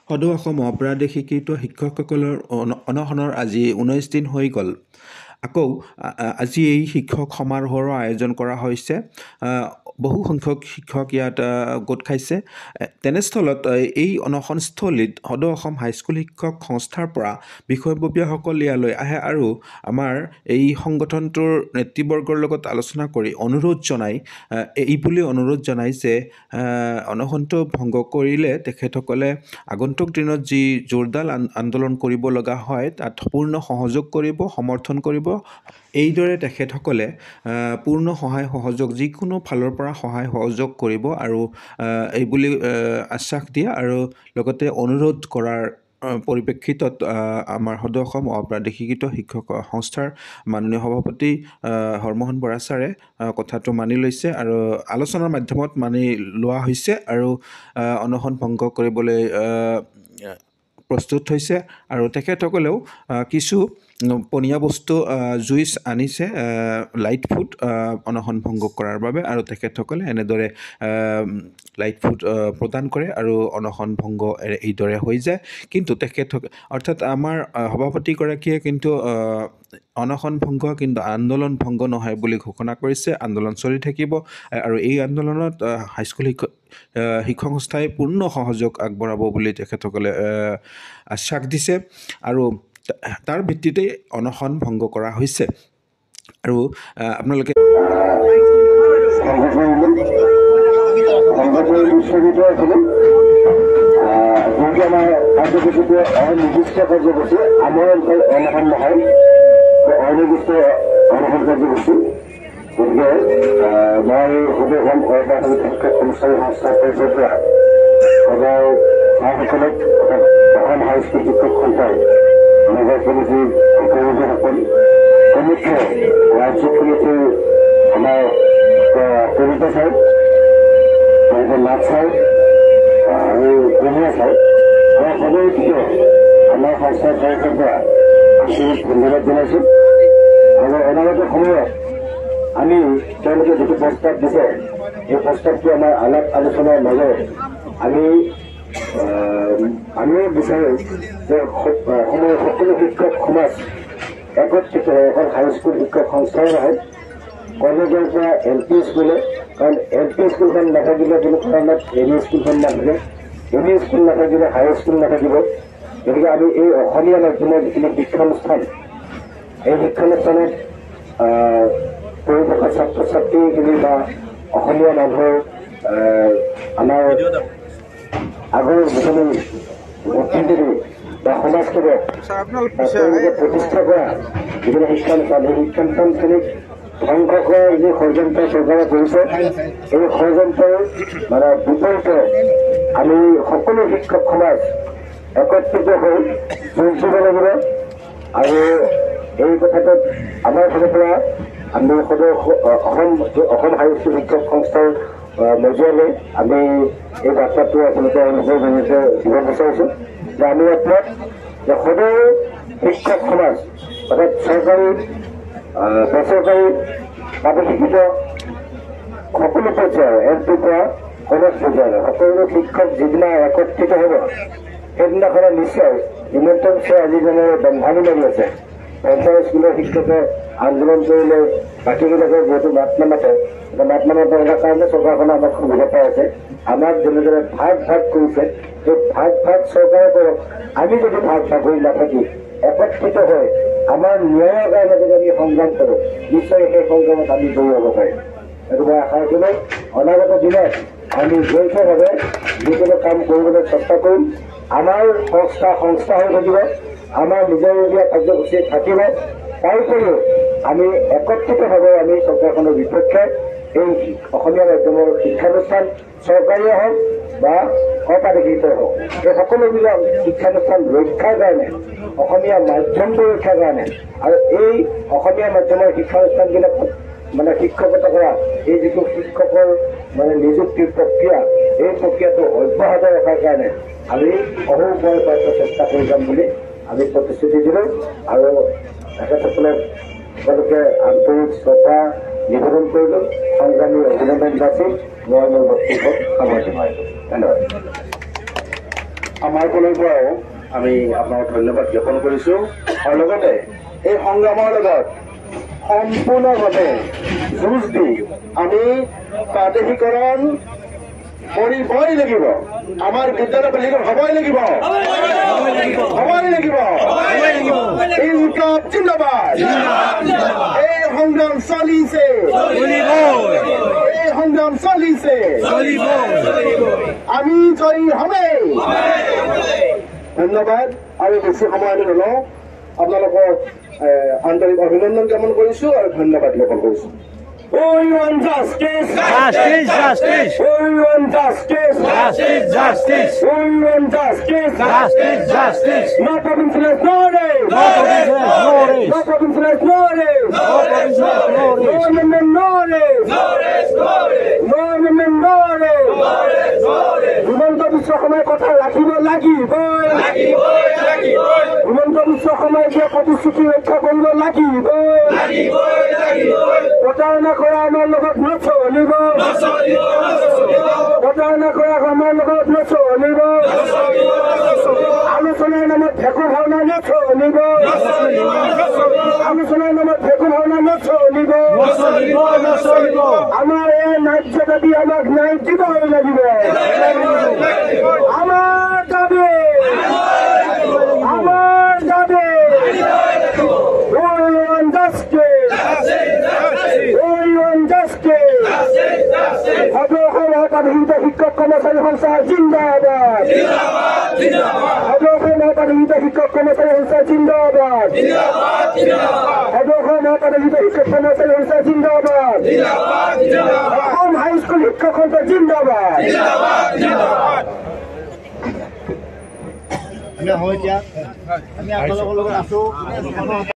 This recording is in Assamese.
সদৌ অসম অপৰাধী স্বীকৃত শিক্ষকসকলৰ অনশনৰ আজি 19 দিন হৈ গ'ল। আকৌ আজি এই শিক্ষক সমাৰোহৰ আয়োজন কৰা হৈছে। বহু সংখ্যক শিক্ষক ইয়াত গোট খাইছে। তেনেস্থলত এই অনশনস্থলীত সদৌ অসম হাইস্কুল শিক্ষক সংস্থাৰ পৰা বিষয়ববীয়াসকল ইয়ালৈ আহে আৰু আমাৰ এই সংগঠনটোৰ নেতৃবৰ্গৰ লগত আলোচনা কৰি এইবুলি অনুৰোধ জনাই যে অনশনটো ভংগ কৰিলে তেখেতসকলে আগন্তুক দিনত যি জোৰদাৰ আন্দোলন কৰিব লগা হয় তাত পূৰ্ণ সহযোগ কৰিব, সমৰ্থন কৰিব। এইদৰে তেখেতসকলে পূৰ্ণ সহায় সহযোগ যিকোনো ফালৰ পৰা সহায় সহযোগ কৰিব আৰু এইবুলি আশ্বাস দিয়ে আৰু লগতে অনুৰোধ কৰাৰ পৰিপ্ৰেক্ষিতত আমাৰ সদৌ অসম অপৰাধী স্বীকৃত শিক্ষক সংস্থাৰ মাননীয় সভাপতি হৰমোহন বৰা ছাৰে কথাটো মানি লৈছে আৰু আলোচনাৰ মাধ্যমত মানি লোৱা হৈছে আৰু অনশন ভংগ কৰিবলৈ প্ৰস্তুত হৈছে আৰু তেখেতসকলেও কিছু পনীয়া বস্তু জুইচ আনিছে লাইট ফুড অনশন ভংগ কৰাৰ বাবে আৰু তেখেতসকলে এনেদৰে লাইট ফুড প্ৰদান কৰে আৰু অনশন ভংগ এইদৰে হৈ যায়। কিন্তু অৰ্থাৎ আমাৰ সভাপতিগৰাকীয়ে কিন্তু অনশন ভংগ কিন্তু আন্দোলন ভংগ নহয় বুলি ঘোষণা কৰিছে। আন্দোলন চলি থাকিব আৰু এই আন্দোলনত হাইস্কুল শিক্ষক সংস্থাই পূৰ্ণ সহযোগ আগবঢ়াব বুলি তেখেতসকলে আশ্বাস দিছে আৰু তাৰ ভিত্তিতে অনশন ভংগ কৰা হৈছে। আৰু আপোনালোকে আমাৰ কাৰ্যসূচীটো অনিৰ্দিষ্ট কাৰ্যসূচী, আমাৰ অঞ্চল অনশন নহয়, অনিৰ্দিষ্ট অনশন কাৰ্যসূচী। গতিকে মই সদৌ অসম অপৰাধী শিক্ষক সংস্থাৰ তৰফৰ পৰা সদায় আইসকলক অসম হাইস্কুল শিক্ষক সন্থাই নগৰ সমিতিৰ শিক্ষাৰ্থীসকল কমিটি ৰাজ্যিক সমিতিৰ আমাৰ কবিতা ছাৰ, নাথ ছাৰ আৰু কমীয়া ছাৰ মই সদৌ আমাৰ সংস্থাৰ তৰফৰ পৰা ধন্যবাদ জনাইছোঁ। আৰু অনাগত সময়ত আমি তেওঁলোকে যিটো প্ৰস্তাৱ দিছে এই প্ৰস্তাৱটো আমাৰ আলাপ আলোচনাৰ মাজত আমিও বিচাৰোঁ যে সময়ৰ সকলো শিক্ষক সমাজ একত্ৰিত হৈ এখন হাইস্কুল শিক্ষক সংস্থাই নহয়, কলেজৰ পৰা LP স্কুলে, কাৰণ LP স্কুলখন নাথাকিলে কোনো কাৰণত ME স্কুলখন নাথাকে, ME স্কুল নাথাকিলে হাইস্কুল নাথাকিব। গতিকে আমি এই অসমীয়া মাধ্যমৰ যিখিনি শিক্ষানুষ্ঠান এই শিক্ষানুষ্ঠানত পঢ়ি থকা ছাত্ৰ ছাত্ৰীখিনি বা অসমীয়া মানুহৰ আমাৰ আগৰ যিখিনি বুদ্ধিজীৱী বা সমাজসেৱক তেওঁলোকে প্ৰতিষ্ঠা কৰা যিখিনি শিক্ষানুষ্ঠান এই শিক্ষানুষ্ঠানখিনিক ধ্বংস কৰাৰ যি ষড়যন্ত্ৰ চৰকাৰে কৰিছে এই ষড়যন্ত্ৰৰ বিপৰীতে আমি সকলো শিক্ষক সমাজ একত্ৰিত হৈ যুঁজ দিব লাগিব। আৰু এই কথাটোত আমাৰ ফালৰ পৰা আমি সদৌ অসম হাইস্কুল শিক্ষক সংস্থাৰ মজিয়ালৈ আমি এই বাৰ্তাটো আচলতে নিজৰ জৰিয়তে দিব বিচাৰিছোঁ যে আমি আপোনাক যে সদৌ শিক্ষক সমাজ অৰ্থাৎ চৰকাৰী বেচৰকাৰী বাবে শিক্ষিত সকলো পৰ্যায়ৰ LP পৰা কলেজ পৰ্যায়ৰ সকলো শিক্ষক যিদিনা একত্ৰিত হ'ব সেইদিনাখনে নিশ্চয় নিমন্ত্ৰণছে আজি যেনে বান্ধি মাৰি আছে। পঞ্চায়ত স্কুলৰ শিক্ষকে আন্দোলন কৰিলে বাকীবিলাকে যিহেতু মাত নামাতে কাৰণে চৰকাৰখনে আমাক সুবিধা পাই আছে। আমাক যেনেদৰে ভাগ কৰিছে সেই ভাগ চৰকাৰে কৰক। আমি যদি ভাগ হৈ নাথাকি একত্ৰিত হৈ আমাৰ ন্যায়ৰ কাৰণে যদি আমি সংগ্ৰাম কৰোঁ নিশ্চয় সেই সংগ্ৰামত আমি জয়ী হ'ব পাৰিম। সেইটো মই আশা কৰিলোঁ অনাগত দিনত আমি যৌথভাৱে যিকোনো কাম কৰিবলৈ চেষ্টা কৰিম। আমাৰ সংস্থা হৈ থাকিব, আমাৰ নিজৰবীয়া কাৰ্যসূচী থাকিব। তাৰ উপৰিও আমি একত্ৰিতভাৱে আমি চৰকাৰখনৰ বিপক্ষে এই অসমীয়া মাধ্যমৰ শিক্ষানুষ্ঠান চৰকাৰীয়ে হওক বা অপাধিকৃত হওক এই সকলোবিলাক শিক্ষানুষ্ঠান ৰক্ষাৰ কাৰণে, অসমীয়া মাধ্যমটো ৰক্ষাৰ কাৰণে আৰু এই অসমীয়া মাধ্যমৰ শিক্ষানুষ্ঠানবিলাকত শিক্ষকতা কৰা এই যিটো শিক্ষকৰ নিযুক্তিৰ প্ৰক্ৰিয়া এই প্ৰক্ৰিয়াটো অব্যাহত ৰখাৰ কাৰণে আমি অহোপহীয়াকৈ চেষ্টা কৰি যাম বুলি আমি প্ৰতিশ্ৰুতি দিলোঁ। আৰু তেখেতসকলক সকলোকে আন্তৰিক শ্ৰদ্ধা নিবেদন কৰিলোঁ, সংগ্ৰামী অভিনন্দন যাচি মই মোৰ বক্তব্য সামৰণি মাৰিলোঁ। ধন্যবাদ। আমাৰ ফালৰ পৰাও আমি আপোনাক ধন্যবাদ জ্ঞাপন কৰিছো আৰু লগতে এই সংগ্ৰামৰ লগত সম্পূৰ্ণভাৱে যুঁজ দি আমি প্ৰাদেশিকৰণ কৰিবই লাগিব আমাৰ বিদ্যালয় প্ৰাধিকৰণ হ'বই লাগিব ইনকলাব জিন্দাবাদ এই সংগ্ৰাম চলিছে আমি জয়ী হমেই ধন্যবাদ আৰু বেছি সময় আমি নলওঁ আপোনালোকৰ আন্তৰিক অভিনন্দন জ্ঞাপন কৰিছো আৰু ধন্যবাদ জ্ঞাপন কৰিছো We want justice. Justice, justice. We want justice. Justice, justice. We want justice. Justice, justice. No provincialist, no race. No provincialist, no race. No provincialist, no race. No provincialist, no No race. amendment, no race. No race, no race. No amendment, no race. No race, no race. Himanta Biswa শৰ্মাই কথা ৰাখিব লাগিবই হিমন্ত বিশ্ব শৰ্মাই দিয়া প্ৰতিশ্ৰুতি ৰক্ষা কৰিব লাগিবই প্ৰতাৰণা কৰা আমাৰ লগত নচলিব প্ৰতাৰণা কৰা আমাৰ লগত নচলিব আলোচনাৰ নামত ভেকু ভাওনা নচলিব আলোচনাৰ নামত ভেকু ভাওনা নচলিব আমাৰ এই ন্যায্য দাবী আমাক ন্যায় দিবই লাগিব আমাৰ দাবি শিক্ষক কৰ্মচাৰী সংস্থা জিন্দাবাদ শিক্ষক কৰ্মচাৰী সংস্থা জিন্দাবাদ শিক্ষক কৰ্মচাৰী সংস্থা জিন্দাবাদ অসম হাইস্কুল শিক্ষক সংস্থা জিন্দাবাদ আমি আপোনালোকৰ লগত আছো।